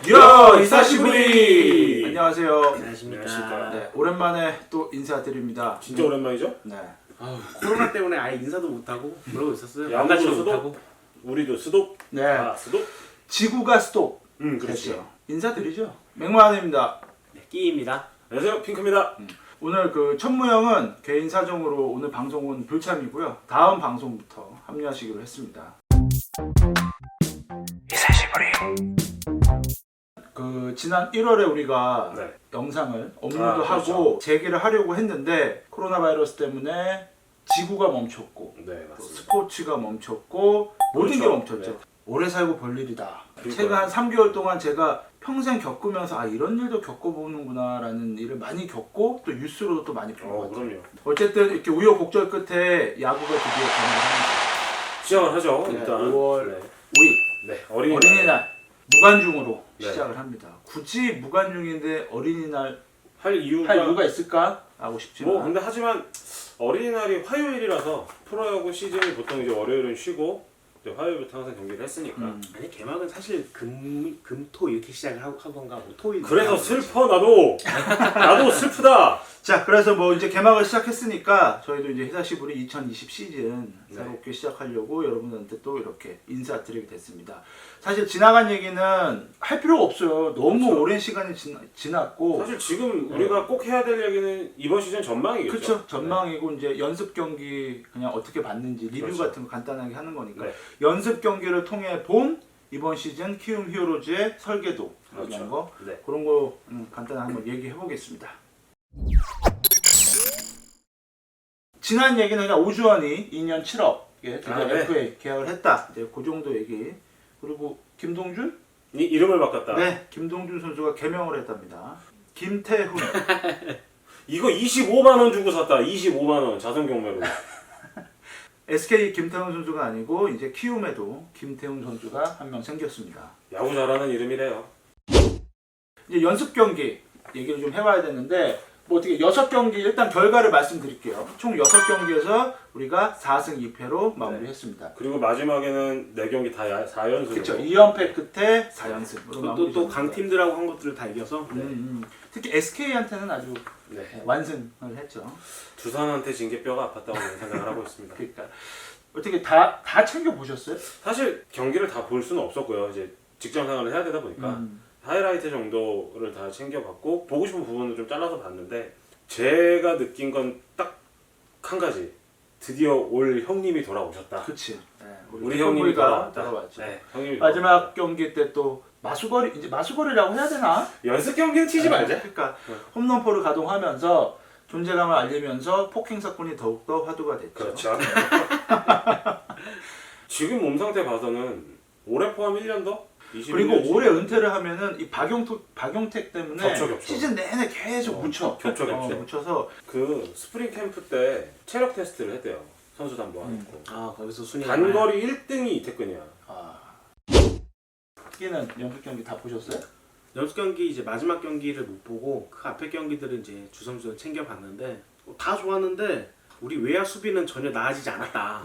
야 이사시부리. 안녕하세요. 안녕하십니까. 네, 오랜만에 또 인사드립니다. 진짜 오랜만이죠? 네. 코로나 때문에 아예 인사도 못하고 그러고 있었어요. 야구도 만나지도 수도? 못하고. 우리도 스톱? 네. 아 스톱? 지구가 스톱. 그렇지. 됐죠. 인사드리죠. 맥마한입니다. 네, 끼입니다. 안녕하세요 핑크입니다. 오늘 그 천무형은 개인 사정으로 오늘 방송은 불참이고요. 다음 방송부터 합류하시기로 했습니다. 그 지난 1월에 우리가 네. 영상을 업로드 아, 그렇죠. 하고 재개를 하려고 했는데 코로나 바이러스 때문에 지구가 멈췄고 네 또 맞습니다. 스포츠가 멈췄고 모든 게 그렇죠. 멈췄죠. 네. 오래 살고 볼 일이다. 그러니까요. 최근 한 3개월 동안 제가 평생 겪으면서 아 이런 일도 겪어보는구나 라는 일을 많이 겪고 또 뉴스로도 또 많이 본 것 같아요. 그럼요. 어쨌든 이렇게 우여곡절 끝에 야구가 드디어 개막을 시작을 하죠. 네, 일단 5월 네. 합니다. 5일 네. 어린이날 무관중으로 네. 시작을 합니다. 굳이 무관중인데 어린이날 할 이유가 할 이유가 있을까? 하고 싶지만 뭐 근데 하지만 어린이날이 화요일이라서 프로야구 시즌이 보통 이제 월요일은 쉬고 이제 화요일부터 항상 경기를 했으니까 아니 개막은 사실 금토 이렇게 시작을 하던가 뭐 토일. 그래서 슬퍼 나도 슬프다. 자, 그래서 뭐 이제 개막을 시작했으니까 저희도 이제 히사시부리 2020 시즌 네. 새롭게 시작하려고 여러분들한테 또 이렇게 인사드리게 됐습니다. 사실 지나간 얘기는 할 필요가 없어요. 너무 그렇죠. 오랜 시간이 지났고 사실 지금 우리가 꼭 해야 될 얘기는 이번 시즌 전망이겠죠. 그렇죠. 전망이고 이제 연습 경기 그냥 어떻게 봤는지 리뷰 그렇죠. 같은 거 간단하게 하는 거니까 네. 연습 경기를 통해 본 이번 시즌 키움 히어로즈의 설계도 이런 그렇죠. 거 네. 그런 거 간단하게 한번 얘기해 보겠습니다. 지난 얘기는 그냥 오주환이 2년 7억에 드디어 네. FA 계약을 했다. 이제 그 정도 얘기. 그리고 김동준? 이름을 바꿨다. 네, 김동준 선수가 개명을 했답니다. 김태훈. 이거 25만 원 주고 샀다. 25만 원 자선 경매로. SK 김태훈 선수가 아니고 이제 키움에도 김태훈 선수가 한 명 생겼습니다. 야구 잘하는 이름이래요. 이제 연습 경기 얘기를 좀 해봐야 되는데 뭐 어떻게 6경기 일단 결과를 말씀드릴게요. 총 6경기에서 우리가 4승 2패로 마무리했습니다. 그리고 마지막에는 4경기 다 4연승. 그렇죠. 2연패 끝에 4연승으로 또 강팀들하고 한 것들을 다 이겨서. 특히 SK한테는 아주 네. 완승을 했죠. 두산한테 진 게 뼈가 아팠다고 저는 생각을 하고 있습니다. 그러니까 어떻게 다 챙겨 보셨어요? 사실 경기를 다 볼 수는 없었고요. 이제 직장 생활을 해야 되다 보니까 하이라이트 정도를 다 챙겨봤고 보고 싶은 부분을 좀 잘라서 봤는데 제가 느낀 건 딱 한 가지. 드디어 올 형님이 돌아오셨다. 그렇지. 네, 우리 형님이 돌아왔다. 돌아왔죠. 네, 형님이 마지막 경기 때 또 마수거리 이제 마수거리라고 해야 되나? 연습 경기는 튀지 말자. 그러니까 네. 홈런포를 가동하면서 존재감을 알리면서 폭행 사건이 더욱더 화두가 됐죠. 그렇죠. 지금 몸 상태 봐서는 올해 포함 1년 더? 21년 그리고 올해 은퇴를 하면은 이 박용택 때문에 겹쳐. 시즌 내내 계속 겹쳐. 묻혀서 그 스프링 캠프 때 체력 테스트를 했대요. 선수단 모아놓고. 아 거기서 순위. 단거리 1등이 이태근이야. 끼는 연습 경기 다 보셨어요? 연습 경기 이제 마지막 경기를 못 보고 그 앞에 경기들은 이제 주섬주섬 챙겨봤는데 다 좋았는데 우리 외야 수비는 전혀 나아지지 않았다.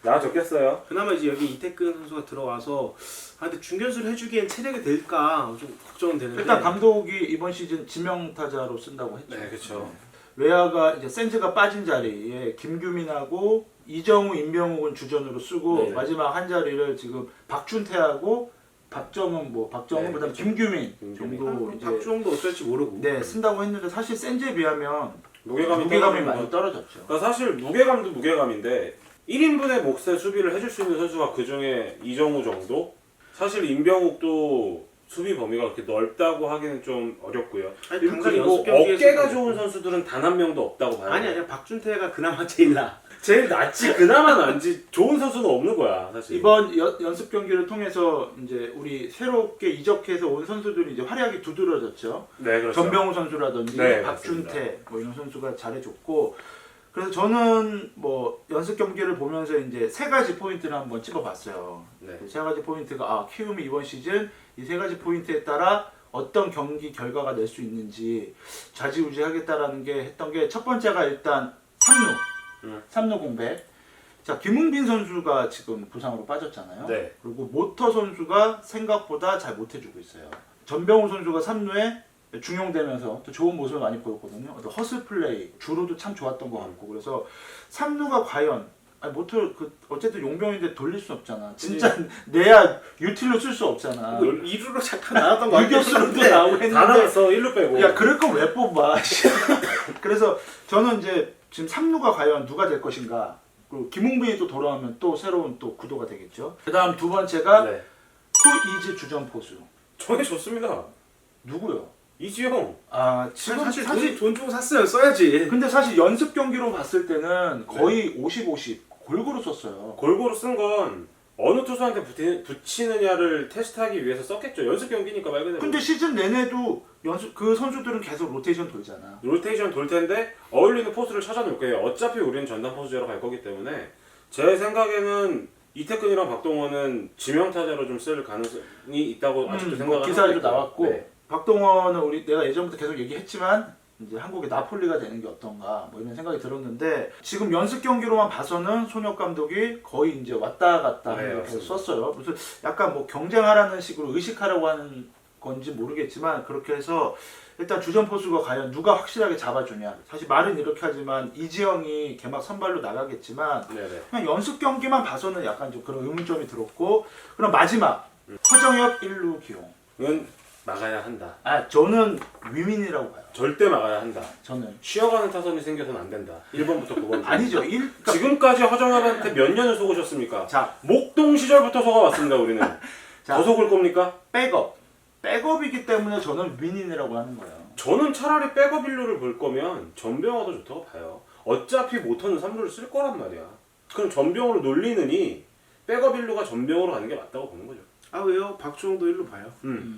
나아졌겠어요. 그나마 이제 여기 이태근 선수가 들어와서 근데 중견수를 해주기엔 체력이 될까 좀 걱정은 되는데. 일단 감독이 이번 시즌 지명 타자로 쓴다고 했죠. 네, 그렇죠. 외야가 이제 센즈가 빠진 자리에 김규민하고 이정우, 임병욱은 주전으로 쓰고 네네. 마지막 한 자리를 지금 박준태하고 박정은 네, 그다음 그렇죠. 김규민 김규민. 정도 이제 박주홍도 어쩔지 모르고. 네 쓴다고 했는데 사실 센즈에 비하면 무게감이 무게감이 떨어지는 많이 건- 떨어졌죠. 그러니까 사실 무게감도 무게감인데 1인분의 몫의 수비를 해줄 수 있는 선수가 그 중에 이정우 정도? 사실 임병욱도 수비 범위가 그렇게 넓다고 하기는 좀 어렵고요. 아니, 당장 그리고 연습 경기에서도 어깨가 좋은 선수들은 단 한 명도 없다고 봐요. 아니야 박준태가 그나마 제일 나. 제일 낫지. 그나마 낫지. 좋은 선수는 없는 거야 사실. 이번 연습 경기를 통해서 이제 우리 새롭게 이적해서 온 선수들이 이제 활약이 두드러졌죠. 네 그렇죠. 전병우 선수라든지 네, 박준태 뭐 이런 선수가 잘해줬고 그래서 저는 뭐 연습 경기를 보면서 이제 세 가지 포인트를 한번 찝어봤어요. 네. 세 가지 포인트가 키움이 이번 시즌 이 세 가지 포인트에 따라 어떤 경기 결과가 낼 수 있는지 좌지우지하겠다라는 게 했던 게 첫 번째가 일단 삼루 공백. 자, 김은빈 선수가 지금 부상으로 빠졌잖아요. 네. 그리고 모터 선수가 생각보다 잘 못해주고 있어요. 전병우 선수가 3루에 중용되면서 또 좋은 모습을 많이 보였거든요. 또 허스 플레이, 주루도 참 좋았던 것 같고 그래서 3루가 과연 모tor 어쨌든 용병인데 돌릴 수 없잖아. 진짜 내야 유틸로 쓸 수 없잖아. 2루로 잠깐 나왔던 거 유격수로도 나오고 했는데 다 나왔어 1루 빼고. 야 그럴 거 왜 뽑아? 그래서 저는 이제 지금 3루가 과연 누가 될 것인가. 그리고 김웅빈이 또 돌아오면 또 새로운 또 구도가 되겠죠. 그다음 두 번째가 네. 투이즈 주전 포수. 저게 좋습니다. 누구요? 이지용. 아 지금 사실 돈 주고 샀어요. 써야지. 근데 사실 연습 경기로 봤을 때는 거의 50-50 골고루 썼어요. 골고루 쓴 건 어느 투수한테 붙이느냐를 테스트하기 위해서 썼겠죠. 연습 경기니까 말 그대로. 근데 시즌 내내도 연습 그 선수들은 계속 로테이션 돌잖아. 로테이션 돌 텐데 어울리는 포수를 찾아놓을 거예요. 어차피 우리는 전담 포수제로 갈 거기 때문에 제 생각에는 이태근이랑 박동원은 지명타자로 좀 쓸 가능성이 있다고 아직도 생각을 하고 기사에도 있고요. 나왔고 네. 박동원은 내가 예전부터 계속 얘기했지만 이제 한국의 나폴리가 되는 게 어떤가 뭐 이런 생각이 들었는데 지금 연습 경기로만 봐서는 손혁 감독이 거의 이제 왔다 갔다 네, 이렇게 맞습니다. 썼어요. 무슨 약간 뭐 경쟁하라는 식으로 의식하려고 하는 건지 모르겠지만 그렇게 해서 일단 주전 포수가 과연 누가 확실하게 잡아주냐. 사실 말은 이렇게 하지만 이지영이 개막 선발로 나가겠지만 네네. 그냥 연습 경기만 봐서는 약간 좀 그런 의문점이 들었고 그럼 마지막 허정엽 1루 기용. 막아야 한다. 저는 위민이라고 봐요. 절대 막아야 한다. 저는 쉬어가는 타선이 생겨서는 안 된다. 1번부터 9번. 아니죠. 그러니까 지금까지 허정엽한테 몇 년을 속으셨습니까? 자, 목동 시절부터 속아왔습니다. 우리는. 자, 더 속을 겁니까? 백업이기 때문에 저는 위민이라고 하는 거예요. 저는 차라리 백업 인루를 볼 거면 전병호도 좋다고 봐요. 어차피 모터는 3루를 쓸 거란 말이야. 그럼 전병호로 놀리느니 백업 인루가 전병호로 가는 게 맞다고 보는 거죠. 아 왜요? 박주홍도 1루 봐요.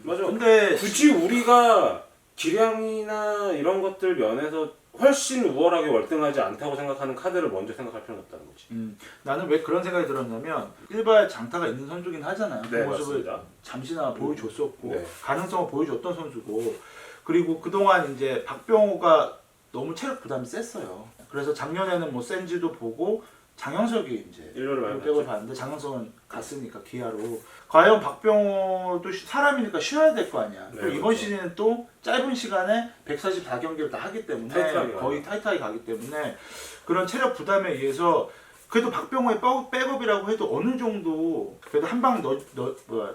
맞아. 근데 굳이 우리가 기량이나 이런 것들 면에서 훨씬 우월하게 월등하지 않다고 생각하는 카드를 먼저 생각할 필요는 없다는 거지. 나는 왜 그런 생각이 들었냐면 일발 장타가 있는 선수긴 하잖아요. 그 네, 모습을 맞습니다. 잠시나마 보여줬었고 네. 가능성을 보여줬던 선수고 그리고 그동안 이제 박병호가 너무 체력 부담이 셌어요. 그래서 작년에는 뭐 센지도 보고 장영석이 이제 일루를 많이 백을 봤는데 장영석은 갔으니까 기아로 과연 박병호도 사람이니까 쉬어야 될 거 아니야. 네, 그리고 이번 그렇죠. 시즌은 또 짧은 시간에 144경기를 다 하기 때문에 타이트하게 거의 타이트하게 가기 때문에 그런 체력 부담에 의해서 그래도 박병호의 백업이라고 해도 어느 정도 그래도 한 방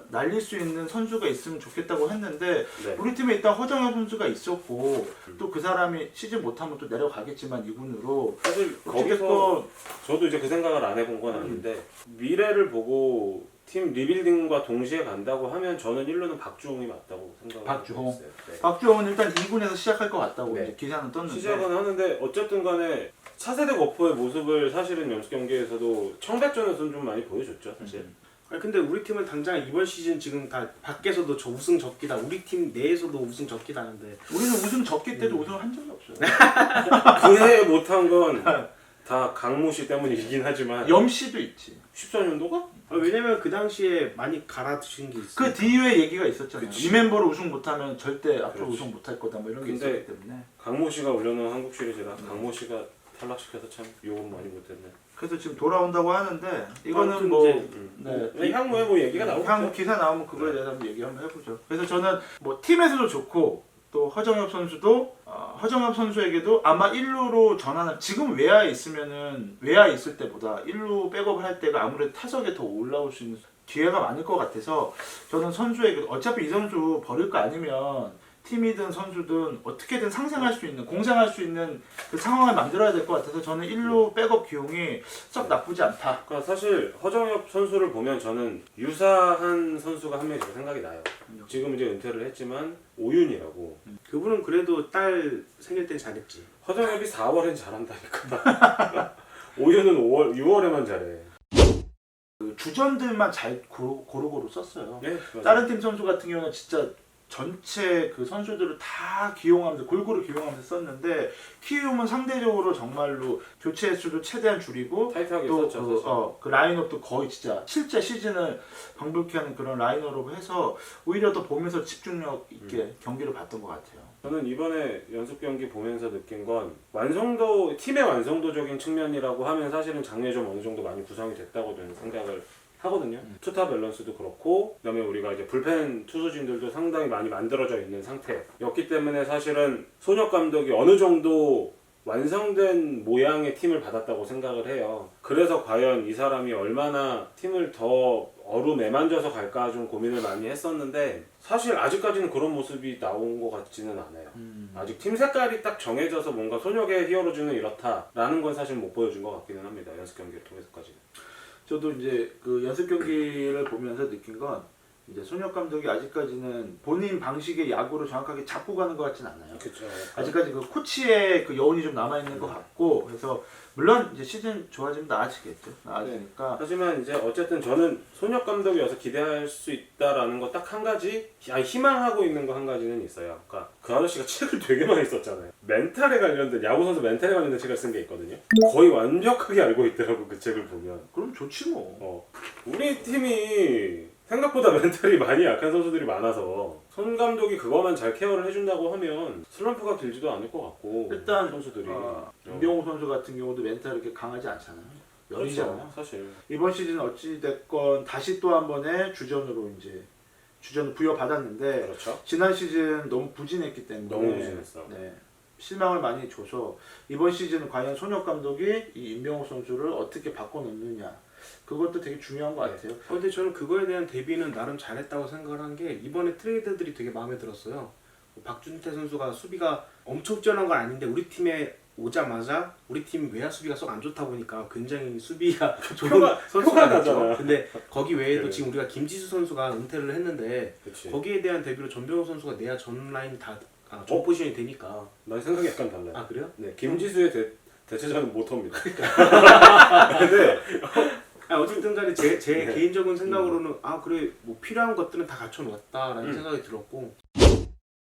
날릴 수 있는 선수가 있으면 좋겠다고 했는데 네. 우리 팀에 일단 허정엽 선수가 있었고 또 그 사람이 시즌 못하면 또 내려가겠지만 2군으로 사실 거기서 거기서 저도 이제 그 생각을 안 해본 건 아닌데 미래를 보고 팀 리빌딩과 동시에 간다고 하면 저는 1루는 박주홍이 맞다고 생각을 박주홍. 했어요. 네. 박주홍은 일단 2군에서 시작할 것 같다고 네. 이제 기사는 떴는데 시작은 하는데 어쨌든 간에 차세대 거포의 모습을 사실은 연습 경기에서도 청백전에서는 좀 많이 보여줬죠 사실. 아니 근데 우리 팀은 당장 이번 시즌 지금 다 밖에서도 저 우승 적기다. 우리 팀 내에서도 우승 적기다 하는데 우리는 우승 적기 때도 우승을 한 적이 없어요. 그해 못한 건 다 강모 씨 때문이긴 하지만 염씨도 있지. 14년도가? 왜냐면 그 당시에 많이 갈아드신 게 있어요. 그 뒤에 얘기가 있었잖아요. 그치. 이 멤버로 우승 못하면 절대 앞으로 그렇지. 우승 못할 거다 뭐 이런 게 근데 있었기 때문에 강모 씨가 올려놓은 한국 시리즈라 강모 씨가 탈락시켜서 참 욕은 많이 못했네. 그래서 지금 돌아온다고 하는데 이거는 아무튼 뭐 이제 네. 향후에 뭐 얘기가 나오겠죠. 향후 기사 나오면 그거에 대해서 한번 얘기 한번 해보죠. 그래서 저는 뭐 팀에서도 좋고 또 허정엽 선수도 허정엽 선수에게도 아마 1루로 전환을 지금 외야에 있으면은 외야에 있을 때보다 1루 백업을 할 때가 아무래도 타석에 더 올라올 수 있는 기회가 많을 것 같아서 저는 선수에게 어차피 이 선수 버릴 거 아니면 팀이든 선수든 어떻게든 상생할 수 있는 공생할 수 있는 그 상황을 만들어야 될 것 같아서 저는 1루 백업 기용이 썩 나쁘지 않다. 그러니까 사실 허정엽 선수를 보면 저는 유사한 선수가 한 명이 저 생각이 나요. 지금 이제 은퇴를 했지만 오윤이라고. 그분은 그래도 딸 생일 때 잘했지. 허정엽이 4월엔 잘한다니까. 오윤은 6월에만 잘해. 그 주전들만 잘 고루고루 썼어요. 네, 맞아요. 다른 팀 선수 같은 경우는 진짜 전체 그 선수들을 다 기용하면서 골고루 기용하면서 썼는데 키움은 상대적으로 정말로 교체 횟수도 최대한 줄이고 타이트하게 또 썼죠. 사실. 그 라인업도 거의 진짜 실제 시즌을 방불케 하는 그런 라인업으로 해서 오히려 더 보면서 집중력 있게 경기를 봤던 것 같아요. 저는 이번에 연습 경기 보면서 느낀 건 팀의 완성도적인 측면이라고 하면 사실은 작년에 좀 어느 정도 많이 구성이 됐다고 저는 생각을 하거든요. 투타 밸런스도 그렇고 그다음에 우리가 이제 불펜 투수진들도 상당히 많이 만들어져 있는 상태였기 때문에 사실은 손혁 감독이 어느 정도 완성된 모양의 팀을 받았다고 생각을 해요. 그래서 과연 이 사람이 얼마나 팀을 더 어루매만져서 갈까 좀 고민을 많이 했었는데 사실 아직까지는 그런 모습이 나온 것 같지는 않아요. 아직 팀 색깔이 딱 정해져서 뭔가 손혁의 히어로즈는 이렇다라는 건 사실 못 보여준 것 같기는 합니다. 연습 경기를 통해서까지는. 저도 이제 그 연습 경기를 보면서 느낀 건 이제 손혁 감독이 아직까지는 본인 방식의 야구를 정확하게 잡고 가는 것 같진 않아요. 그렇죠. 아직까지 그 코치의 그 여운이 좀 남아 있는 것 같고, 그래서 물론 이제 시즌 좋아지면 나아지겠죠. 나아지니까. 하지만 이제 어쨌든 저는 손혁 감독이어서 기대할 수 있다라는 거 딱 한 가지, 희망하고 있는 거 한 가지는 있어요. 그러니까 그 아저씨가 책을 되게 많이 썼잖아요. 멘탈에 관련된 야구 선수 멘탈에 관련된 책을 쓴 게 있거든요. 거의 완벽하게 알고 있더라고 그 책을 보면. 그럼 좋지 뭐. 우리 팀이 생각보다 멘탈이 많이 약한 선수들이 많아서 손 감독이 그거만 잘 케어를 해준다고 하면 슬럼프가 길지도 않을 것 같고 일단 선수들이 임병호 선수 같은 경우도 멘탈이 이렇게 강하지 않잖아요. 열이잖아요. 그렇죠, 사실. 이번 시즌 어찌 됐건 다시 또 한 번의 주전으로 이제 주전을 부여받았는데 그렇죠. 지난 시즌 너무 부진했기 때문에 너무 부진했어. 네, 실망을 많이 줘서 이번 시즌 과연 손혁 감독이 이 임병호 선수를 어떻게 바꿔놓느냐, 그것도 되게 중요한 것 같아요. 근데 저는 그거에 대한 대비는 나름 잘했다고 생각을 한 게 이번에 트레이드들이 되게 마음에 들었어요. 박준태 선수가 수비가 엄청 뛰어난 건 아닌데 우리 팀에 오자마자 우리 팀 외야 수비가 썩 안 좋다 보니까 굉장히 수비가 좋은 선수가 됐죠. 근데 거기 외에도 그래. 지금 우리가 김지수 선수가 은퇴를 했는데 그치. 거기에 대한 대비로 전병호 선수가 내야 전 라인 다 전 포지션이 되니까. 난 생각이 약간 달라요. 아 그래요? 네, 김지수의 대체자는 모터입니다. 근데 어쨌든 간에 제 네. 개인적인 생각으로는 아 그래 뭐 필요한 것들은 다 갖춰놓았다라는 생각이 들었고.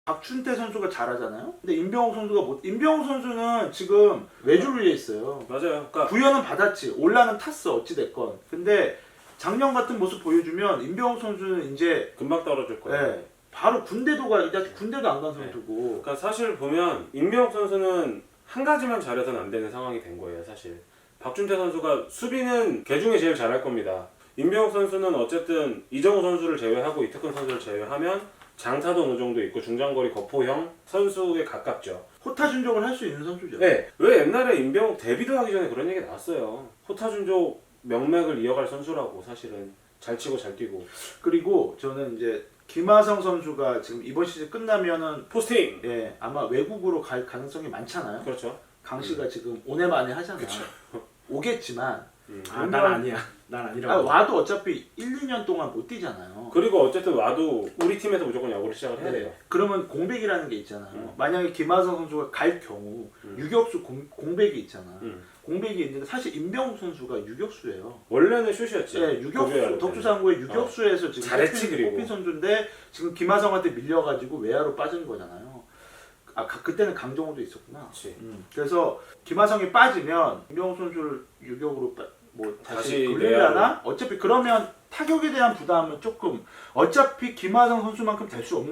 박준태 선수가 잘하잖아요. 근데 임병호 선수가 임병호 선수는 지금 외주를 위해 있어요. 맞아요. 그러니까 부여는 받았지, 올라는 탔어 어찌 됐건. 근데 작년 같은 모습 보여주면 임병호 선수는 이제 금방 떨어질 거예요. 네, 바로 군대도 가, 이제 군대도 안 간 선수고. 그러니까 사실 보면 임병욱 선수는 한 가지만 잘해서는 안 되는 상황이 된 거예요, 사실. 박준태 선수가 수비는 개중에 제일 잘할 겁니다. 임병욱 선수는 어쨌든 이정우 선수를 제외하고 이태근 선수를 제외하면 장타도 어느 정도 있고 중장거리 거포형 선수에 가깝죠. 호타준족을 할 수 있는 선수죠. 네, 왜 옛날에 임병욱 데뷔도 하기 전에 그런 얘기 나왔어요. 호타준족 명맥을 이어갈 선수라고 사실은 잘 치고 잘 뛰고. 그리고 저는 이제 김하성 선수가 지금 이번 시즌 끝나면은 포스팅. 예, 아마 외국으로 갈 가능성이 많잖아요. 그렇죠. 강씨가 지금 오네만에 하잖아. 오겠지만 난 아니야. 난 아니라고. 와도 어차피 1, 2년 동안 못 뛰잖아요. 그리고 어쨌든 와도 우리 팀에서 무조건 야구를 시작을 해야 돼요. 그러면 공백이라는 게 있잖아요. 만약에 김하성 선수가 갈 경우 유격수 공백이 있잖아. 공백이 있는데 사실 임병욱 선수가 유격수예요. 원래는 슛이었지. 네, 유격수 덕수상고의 유격수에서 지금 잘했지, 그리고. 뽑힌 선수인데 지금 김하성한테 밀려가지고 외야로 빠진 거잖아요. 그때는 강정호도 있었구나. 그렇지. 그래서 김하성이 빠지면 임병욱 선수를 유격으로 다시 다시 돌리려나? 어차피 그러면 타격에 대한 부담은 조금, 어차피 김하성 선수만큼 될 수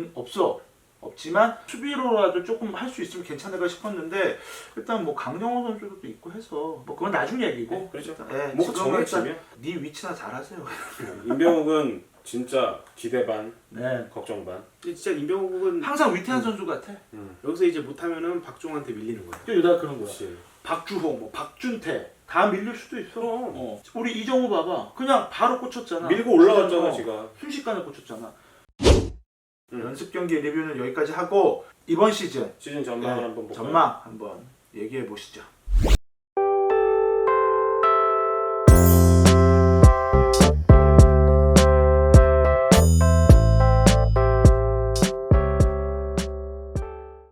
없지만 수비로라도 조금 할 수 있으면 괜찮을까 싶었는데 일단 뭐 강정호 선수도 있고 해서 뭐 그건 나중 얘기고. 네, 그렇죠. 네, 뭐 지금은 일단 정해지면. 네 위치나 잘하세요. 임병욱은 진짜 기대 반, 네. 걱정 반. 진짜 임병욱은 항상 위태한 선수 같아. 여기서 이제 못하면은 박종한테 밀리는 거야. 내가 그런 거야. 그렇지. 박주호, 뭐 박준태 다 밀릴 수도 있어. 그럼. 우리 이정우 봐봐. 그냥 바로 꽂혔잖아. 밀고 올라갔잖아, 어, 지가. 순식간에 꽂혔잖아. 연습 경기 리뷰는 여기까지 하고 이번 시즌 시즌 전망을 한번 볼까요? 전망 한번 얘기해 보시죠.